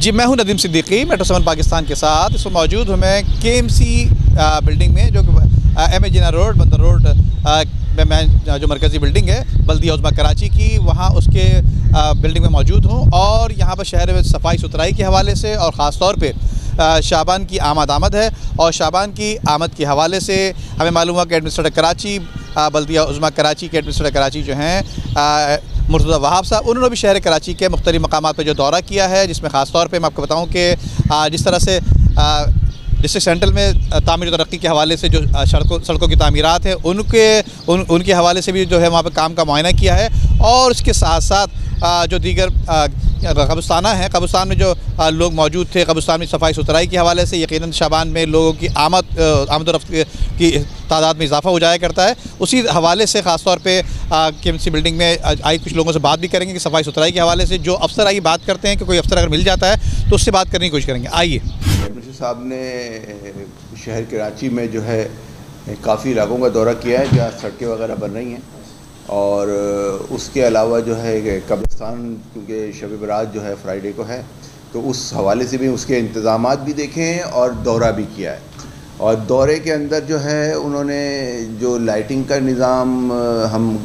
جی میں ہوں ندیم صدیقی میٹرو 7 پاکستان کے ساتھ اس وقت موجود ہوں میں KMC بلڈنگ میں جو کہ ایم اے جناح روڈ بندر روڈ میں جو مرکزی بلڈنگ ہے بلدیہ عظمیٰ کراچی کی وہاں اس کے بلڈنگ میں موجود ہوں اور یہاں پر شہر میں صفائی ستھرائی کے حوالے سے اور خاص طور پہ شعبان کی آمد ہے اور شعبان کی آمد کے حوالے سے ہمیں معلوم ہوا کہ ایڈمنسٹریٹر کراچی بلدیہ عظمیٰ کراچی کے ایڈمنسٹریٹر کراچی جو ہیں مرتضی وہاب صاحب انہوں نے بھی شہر کراچی کے مختلف مقامات پہ جو دورہ کیا ہے جس میں خاص طور پہ میں آپ کو بتاؤں کہ جس طرح سے ڈسٹرکٹ سینٹرل میں تعمیر و ترقی کے حوالے سے جو سڑکوں کی تعمیرات ہیں ان کے حوالے سے بھی جو ہے وہاں پہ کام کا معائنہ کیا ہے اور اس کے ساتھ ساتھ جو دیگر قبرستانہ ہیں قبرستان میں جو لوگ موجود تھے قبرستان میں صفائی ستھرائی کے حوالے سے یقیناً شعبان میں لوگوں کی آمد و رفت کی تعداد میں اضافہ ہو جایا کرتا ہے اسی حوالے سے خاص طور پہ KMC بلڈنگ میں آئی کچھ لوگوں سے بات بھی کریں گے کہ صفائی ستھرائی کے حوالے سے جو افسر آئی بات کرتے ہیں کہ کوئی افسر اگر مل جاتا ہے تو اس سے بات کرنے کی کوشش کریں گے. آئیے. مرشد صاحب نے شہر کراچی میں جو ہے کافی علاقوں کا دورہ کیا ہے جہاں سڑکیں وغیرہ بن رہی ہیں اور اس کے علاوہ جو ہے قبرستان کیونکہ شب برات جو ہے فرائیڈے کو ہے تو اس حوالے سے بھی اس کے انتظامات بھی دیکھے ہیں اور دورہ بھی کیا ہے اور دورے کے اندر جو ہے انہوں نے جو لائٹنگ کا نظام ہم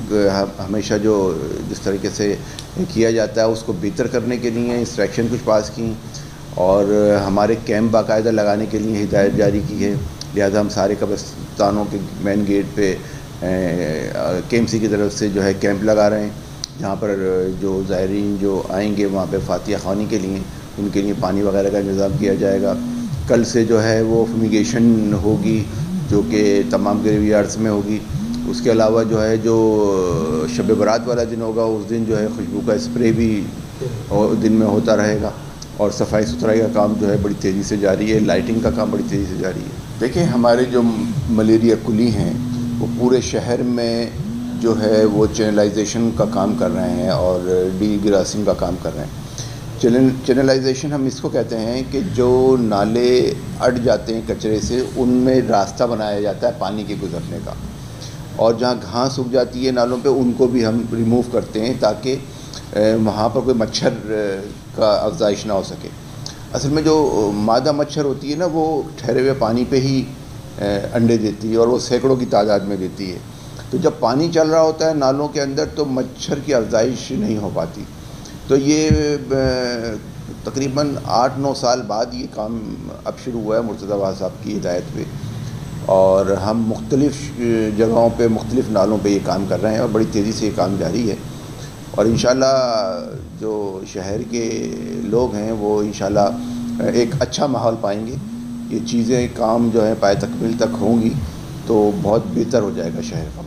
ہمیشہ جو جس طریقے سے کیا جاتا ہے اس کو بہتر کرنے کے لیے انسٹرکشن کچھ پاس کی اور ہمارے کیمپ باقاعدہ لگانے کے لیے ہدایت جاری کی ہے لہذا ہم سارے قبرستانوں کے مین گیٹ پہ KMC کی طرف سے جو ہے کیمپ لگا رہے ہیں جہاں پر جو زائرین جو آئیں گے وہاں پہ فاتحہ خوانی کے لیے ان کے لیے پانی وغیرہ کا انتظام کیا جائے گا. کل سے جو ہے وہ فمیگیشن ہوگی جو کہ تمام گریوی یارڈس میں ہوگی. اس کے علاوہ جو ہے جو شب برات والا دن ہوگا اس دن جو ہے خوشبو کا اسپرے بھی دن میں ہوتا رہے گا اور صفائی ستھرائی کا کام جو ہے بڑی تیزی سے جاری ہے. لائٹنگ کا کام بڑی تیزی سے جاری ہے. دیکھیں ہمارے جو ملیریا کلی ہیں وہ پورے شہر میں جو ہے وہ چینلائزیشن کا کام کر رہے ہیں اور ڈی گراسنگ کا کام کر رہے ہیں. چینلائزیشن ہم اس کو کہتے ہیں کہ جو نالے اٹ جاتے ہیں کچرے سے ان میں راستہ بنایا جاتا ہے پانی کے گزرنے کا اور جہاں گھاس اگ جاتی ہے نالوں پہ ان کو بھی ہم ریموو کرتے ہیں تاکہ وہاں پر کوئی مچھر کا افزائش نہ ہو سکے. اصل میں جو مادہ مچھر ہوتی ہے نا وہ ٹھہرے ہوئے پانی پہ ہی انڈے دیتی ہے اور وہ سینکڑوں کی تعداد میں دیتی ہے. تو جب پانی چل رہا ہوتا ہے نالوں کے اندر تو مچھر کی افزائش نہیں ہو پاتی. تو یہ تقریباً 8-9 سال بعد یہ کام اب شروع ہوا ہے مرتضی وہاب صاحب کی ہدایت پہ اور ہم مختلف جگہوں پہ مختلف نالوں پہ یہ کام کر رہے ہیں اور بڑی تیزی سے یہ کام جاری ہے اور انشاءاللہ جو شہر کے لوگ ہیں وہ انشاءاللہ ایک اچھا ماحول پائیں گے. یہ چیزیں کام جو ہے پائے تکمیل تک ہوں گی تو بہت بہتر ہو جائے گا شہر کا.